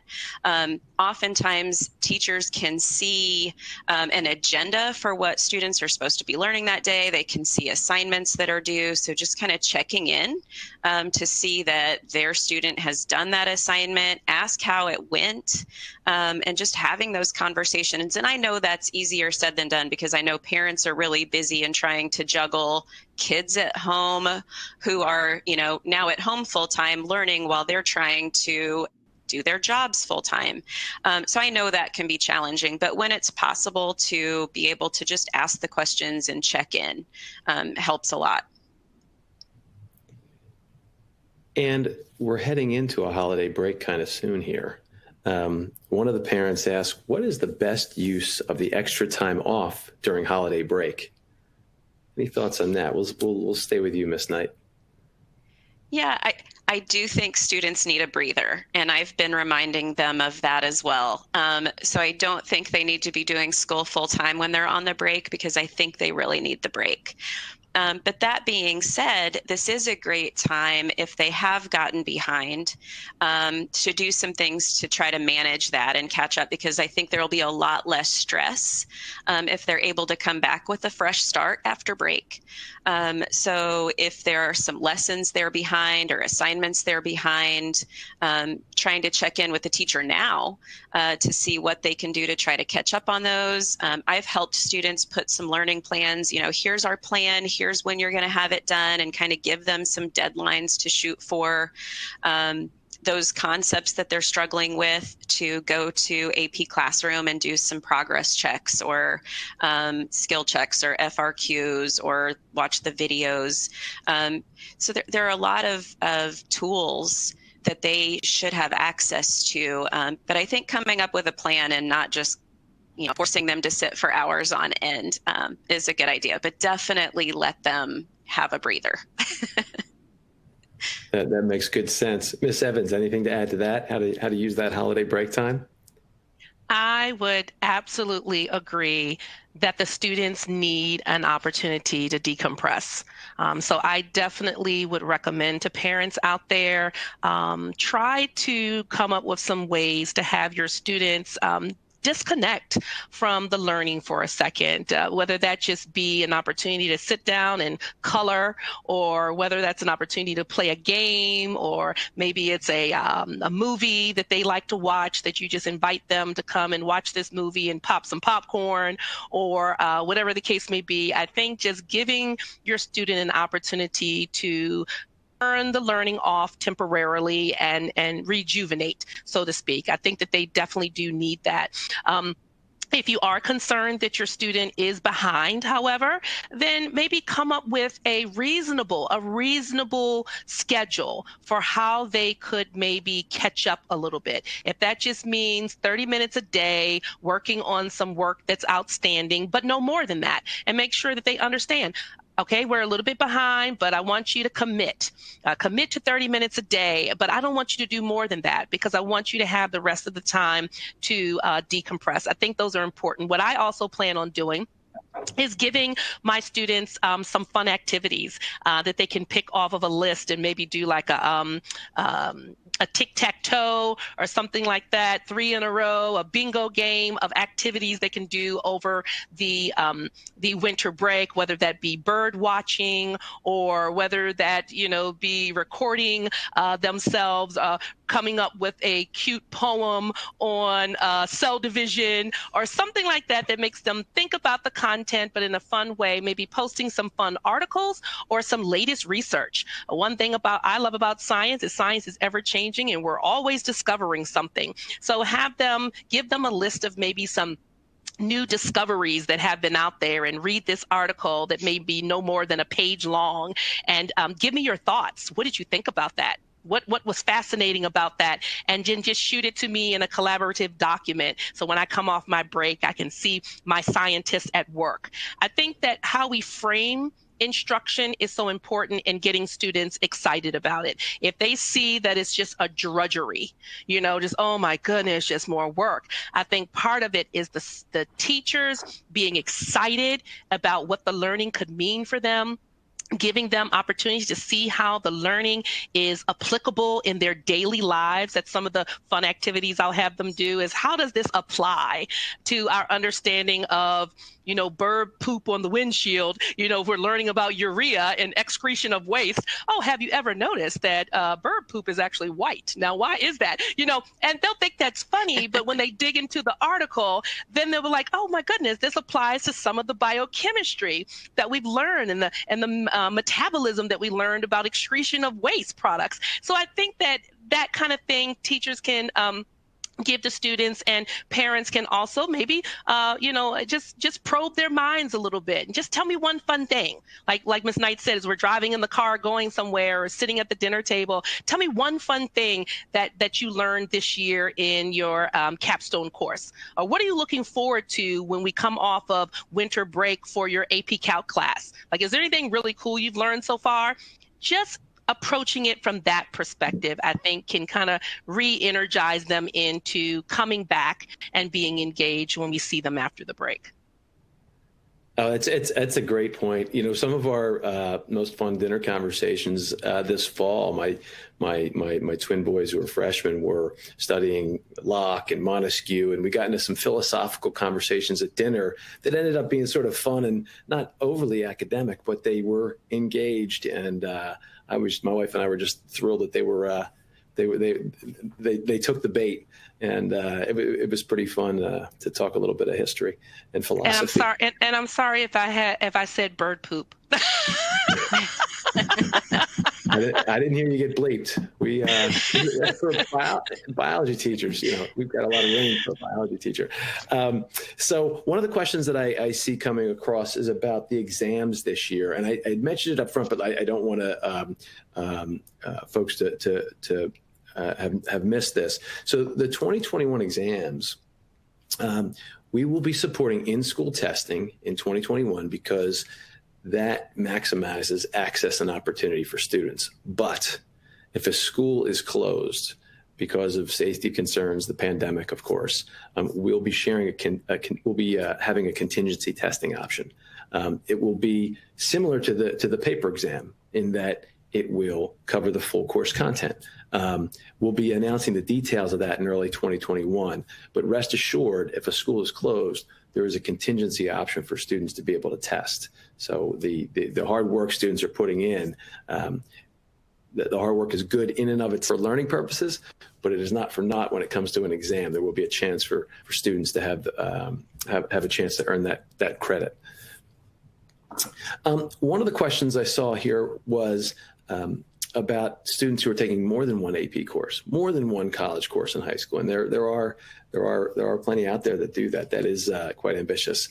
oftentimes teachers can see an agenda for what students are supposed to be learning that day. They can see assignments that are due. So just kind of checking in to see that their student has done that assignment, ask how it went, and just having those conversations. And I know that's easier said than done, because I know parents are really busy and trying to juggle kids at home who are, now at home full-time learning while they're trying to do their jobs full-time. So I know that can be challenging, but when it's possible to be able to just ask the questions and check in, helps a lot. And we're heading into a holiday break kind of soon here. One of the parents asked, what is the best use of the extra time off during holiday break? Any thoughts on that? We'll stay with you, Ms. Knight. Yeah, I do think students need a breather, and I've been reminding them of that as well. So I don't think they need to be doing school full time when they're on the break, because I think they really need the break. But that being said, this is a great time, if they have gotten behind, to do some things to try to manage that and catch up, because I think there will be a lot less stress if they're able to come back with a fresh start after break. So if there are some lessons they're behind or assignments they're behind, trying to check in with the teacher now to see what they can do to try to catch up on those. I've helped students put some learning plans, here's our plan, here's when you're going to have it done, and kind of give them some deadlines to shoot for. Those concepts that they're struggling with, to go to AP Classroom and do some progress checks or skill checks or FRQs, or watch the videos. So there are a lot of tools that they should have access to. But I think coming up with a plan and not just forcing them to sit for hours on end is a good idea, but definitely let them have a breather. That makes good sense. Ms. Evans, anything to add to that? How to use that holiday break time? I would absolutely agree that the students need an opportunity to decompress. So I definitely would recommend to parents out there, try to come up with some ways to have your students disconnect from the learning for a second, whether that just be an opportunity to sit down and color, or whether that's an opportunity to play a game, or maybe it's a movie that they like to watch, that you just invite them to come and watch this movie and pop some popcorn, or whatever the case may be. I think just giving your student an opportunity to turn the learning off temporarily and rejuvenate, so to speak. I think that they definitely do need that. If you are concerned that your student is behind, however, then maybe come up with a reasonable schedule for how they could maybe catch up a little bit. If that just means 30 minutes a day working on some work that's outstanding, but no more than that, and make sure that they understand, okay, we're a little bit behind, but I want you to commit to 30 minutes a day, but I don't want you to do more than that, because I want you to have the rest of the time to decompress. I think those are important. What I also plan on doing is giving my students some fun activities that they can pick off of a list and maybe do like a tic-tac-toe or something like that, 3 in a row, a bingo game of activities they can do over the winter break, whether that be bird watching, or whether that, be recording themselves coming up with a cute poem on cell division or something like that, that makes them think about the content content, but in a fun way, maybe posting some fun articles or some latest research. One thing I love about science is ever changing and we're always discovering something. So give them a list of maybe some new discoveries that have been out there and read this article that may be no more than a page long and give me your thoughts. What did you think about that? What was fascinating about that? And then just shoot it to me in a collaborative document. So when I come off my break, I can see my scientists at work. I think that how we frame instruction is so important in getting students excited about it. If they see that it's just a drudgery, just, oh my goodness, just more work. I think part of it is the teachers being excited about what the learning could mean for them, giving them opportunities to see how the learning is applicable in their daily lives. That's some of the fun activities I'll have them do is how does this apply to our understanding of, bird poop on the windshield? We're learning about urea and excretion of waste. Oh, have you ever noticed that bird poop is actually white? Now, why is that? And they'll think that's funny, but when they dig into the article, then they'll be like, oh my goodness, this applies to some of the biochemistry that we've learned and the metabolism that we learned about excretion of waste products. So I think that kind of thing teachers can give to students, and parents can also maybe, just probe their minds a little bit and just tell me one fun thing. Like Ms. Knight said, as we're driving in the car, going somewhere or sitting at the dinner table, tell me one fun thing that you learned this year in your capstone course. Or what are you looking forward to when we come off of winter break for your AP Calc class? Is there anything really cool you've learned so far? Just approaching it from that perspective, I think, can kind of re-energize them into coming back and being engaged when we see them after the break. It's a great point. Some of our most fun dinner conversations this fall, my twin boys who are freshmen were studying Locke and Montesquieu, and we got into some philosophical conversations at dinner that ended up being sort of fun and not overly academic, but they were engaged. And my wife and I were just thrilled that they took the bait, and it was pretty fun to talk a little bit of history and philosophy. And I'm sorry if I said bird poop. I didn't hear you get bleeped. That's for biology teachers. We've got a lot of range for a biology teacher. So one of the questions that I see coming across is about the exams this year, and I mentioned it up front, but I don't want folks to have missed this. So the 2021 exams, we will be supporting in-school testing in 2021 because that maximizes access and opportunity for students. But if a school is closed because of safety concerns, the pandemic, of course, we'll be sharing having a contingency testing option. It will be similar to the paper exam in that it will cover the full course content. We'll be announcing the details of that in early 2021, but rest assured, if a school is closed, there is a contingency option for students to be able to test. So the hard work students are putting in, the hard work is good in and of itself for learning purposes, but it is not for naught when it comes to an exam. There will be a chance for students to have a chance to earn that credit. One of the questions I saw here was about students who are taking more than one AP course, more than one college course in high school, and there are plenty out there that do that. That is quite ambitious.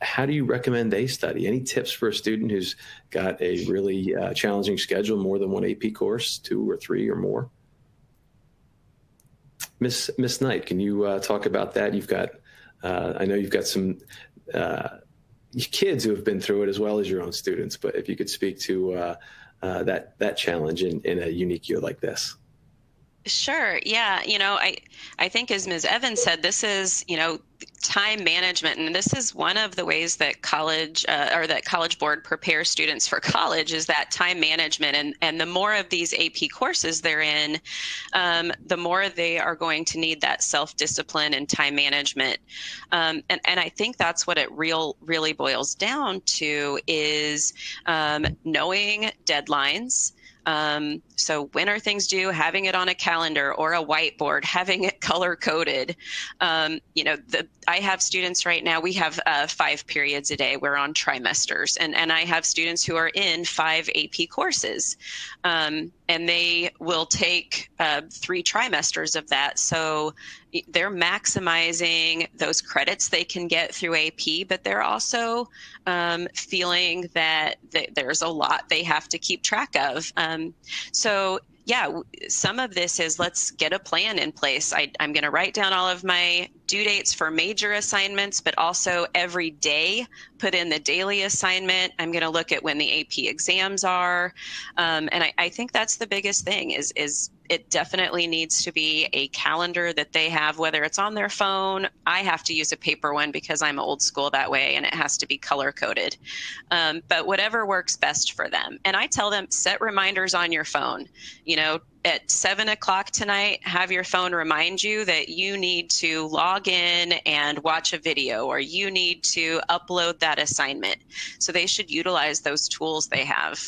How do you recommend they study? Any tips for a student who's got a really challenging schedule, more than one AP course, 2 or 3 or more? Miss Knight, can you talk about that? You've got, I know you've got some kids who have been through it as well as your own students, but if you could speak to that challenge in a unique year like this. Sure. Yeah. I think as Ms. Evans said, this is, time management. And this is one of the ways that College Board prepares students for college is that time management. And the more of these AP courses they're in, the more they are going to need that self-discipline and time management. And I think that's what it really boils down to is knowing deadlines, So when are things due? Having it on a calendar or a whiteboard, having it color coded. I have students right now, we have 5 periods a day. We're on trimesters, and I have students who are in 5 AP courses, and they will take 3 trimesters of that. So they're maximizing those credits they can get through AP, but they're also feeling that there's a lot they have to keep track of. So yeah, some of this is, let's get a plan in place. I'm going to write down all of my due dates for major assignments, but also every day put in the daily assignment. I'm going to look at when the AP exams are. And I think that's the biggest thing is it definitely needs to be a calendar that they have, whether it's on their phone. I have to use a paper one because I'm old school that way, and it has to be color coded. But whatever works best for them. And I tell them, set reminders on your phone. At 7 o'clock tonight, have your phone remind you that you need to log in and watch a video, or you need to upload that assignment. So they should utilize those tools they have.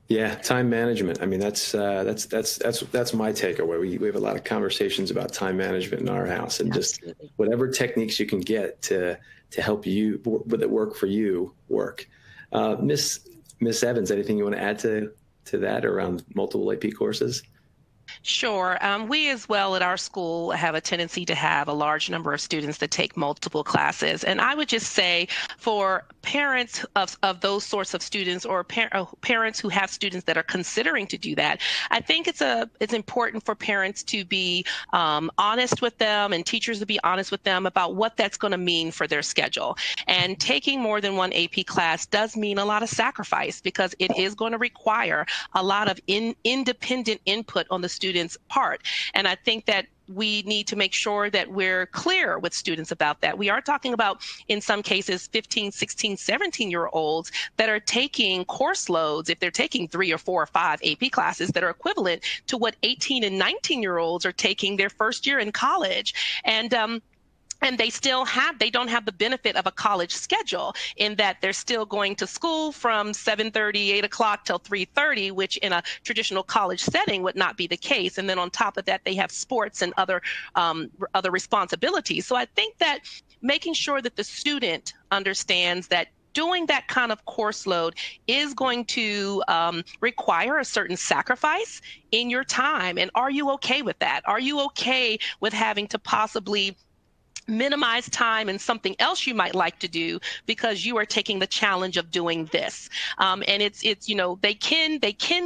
Yeah, time management. I mean, that's my takeaway. We have a lot of conversations about time management in our house, and Absolutely. just whatever techniques you can get to help you that work for you work. Miss Evans, anything you want to add to that around multiple AP courses? Sure. We as well at our school have a tendency to have a large number of students that take multiple classes. And I would just say for parents of those sorts of students, or parents who have students that are considering to do that, I think it's important for parents to be honest with them, and teachers to be honest with them about what that's going to mean for their schedule. And taking more than one AP class does mean a lot of sacrifice, because it is going to require a lot of independent input on the student's part. And I think that we need to make sure that we're clear with students about that. We are talking about, in some cases, 15, 16, 17-year-olds that are taking course loads, if they're taking 3 or 4 or 5 AP classes, that are equivalent to what 18 and 19-year-olds are taking their first year in college. And they don't have the benefit of a college schedule, in that they're still going to school from 7:30, 8 o'clock till 3:30, which in a traditional college setting would not be the case. And then on top of that, they have sports and other responsibilities. So I think that making sure that the student understands that doing that kind of course load is going to require a certain sacrifice in your time. And are you okay with that? Are you okay with having to possibly minimize time in something else you might like to do because you are taking the challenge of doing this? And it's they can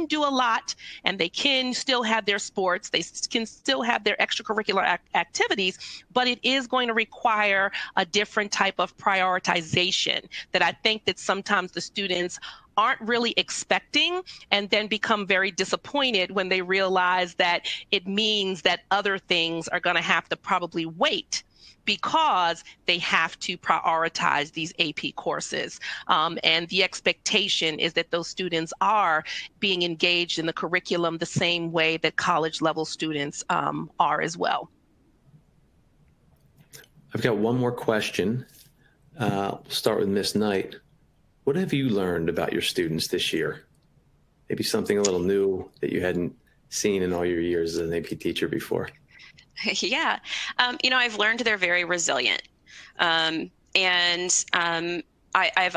do a lot, and they can still have their sports, they can still have their extracurricular activities, but it is going to require a different type of prioritization that I think that sometimes the students aren't really expecting, and then become very disappointed when they realize that it means that other things are going to have to probably wait, because they have to prioritize these AP courses. And the expectation is that those students are being engaged in the curriculum the same way that college level students are as well. I've got one more question. We'll start with Miss Knight. What have you learned about your students this year? Maybe something a little new that you hadn't seen in all your years as an AP teacher before. Yeah. I've learned they're very resilient. I've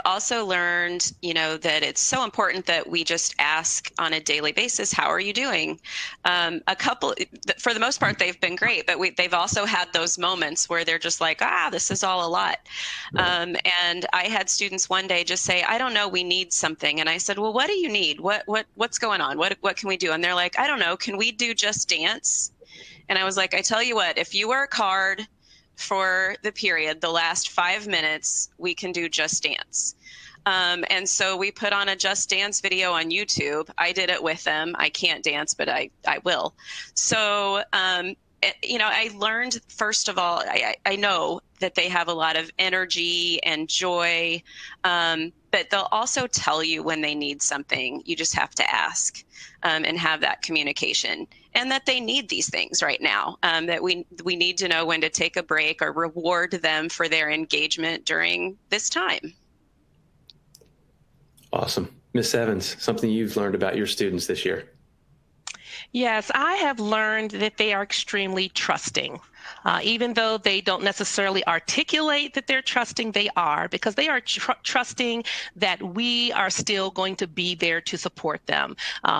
also learned, that it's so important that we just ask on a daily basis, how are you doing? For the most part, they've been great, but they've also had those moments where they're just like, this is all a lot. Right. And I had students one day just say, I don't know, we need something. And I said, well, what do you need? What's going on? What can we do? And they're like, I don't know, can we do Just Dance? And I was like, I tell you what, if you work hard for the period, the last 5 minutes, we can do Just Dance. And so we put on a Just Dance video on YouTube. I did it with them. I can't dance, but I will. So, I learned, first of all, I know that they have a lot of energy and joy, but they'll also tell you when they need something. You just have to ask and have that communication, and that they need these things right now, that we need to know when to take a break or reward them for their engagement during this time. Awesome. Miss Evans, something you've learned about your students this year? Yes, I have learned that they are extremely trusting. Even though they don't necessarily articulate that they're trusting, they are, because they are trusting that we are still going to be there to support them.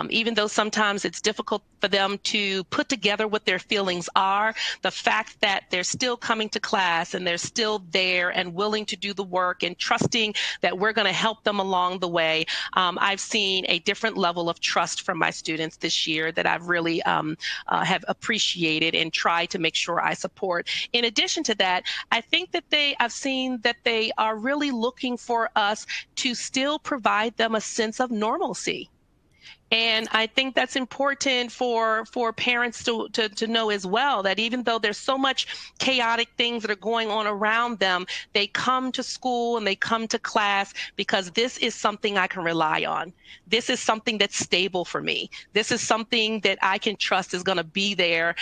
Even though sometimes it's difficult for them to put together what their feelings are, the fact that they're still coming to class and they're still there and willing to do the work and trusting that we're going to help them along the way. I've seen a different level of trust from my students this year that I've really have appreciated and tried to make sure I support. In addition to that, I think that I've seen that they are really looking for us to still provide them a sense of normalcy. And I think that's important for parents to know as well, that even though there's so much chaotic things that are going on around them, they come to school and they come to class because this is something I can rely on. This is something that's stable for me. This is something that I can trust is going to be there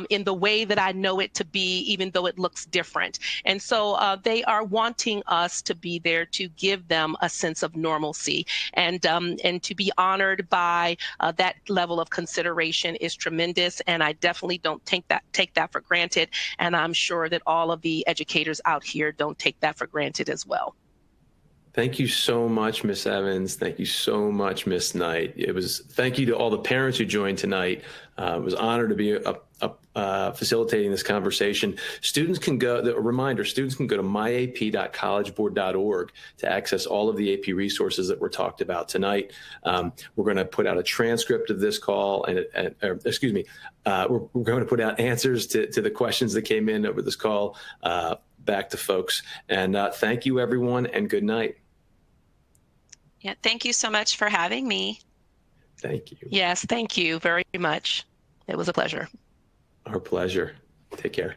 in the way that I know it to be, even though it looks different. And so they are wanting us to be there to give them a sense of normalcy, and to be honored by that level of consideration is tremendous, and I definitely don't take that for granted, and I'm sure that all of the educators out here don't take that for granted as well. Thank you so much, Miss Evans. Thank you so much, Miss Knight. Thank you to all the parents who joined tonight. It was an honor to be facilitating this conversation. Students can go to myap.collegeboard.org to access all of the AP resources that were talked about tonight. We're going to put out a transcript of this call, we're going to put out answers to the questions that came in over this call back to folks. And thank you, everyone, and good night. Yeah, thank you so much for having me. Thank you. Yes, thank you very much. It was a pleasure. Our pleasure. Take care.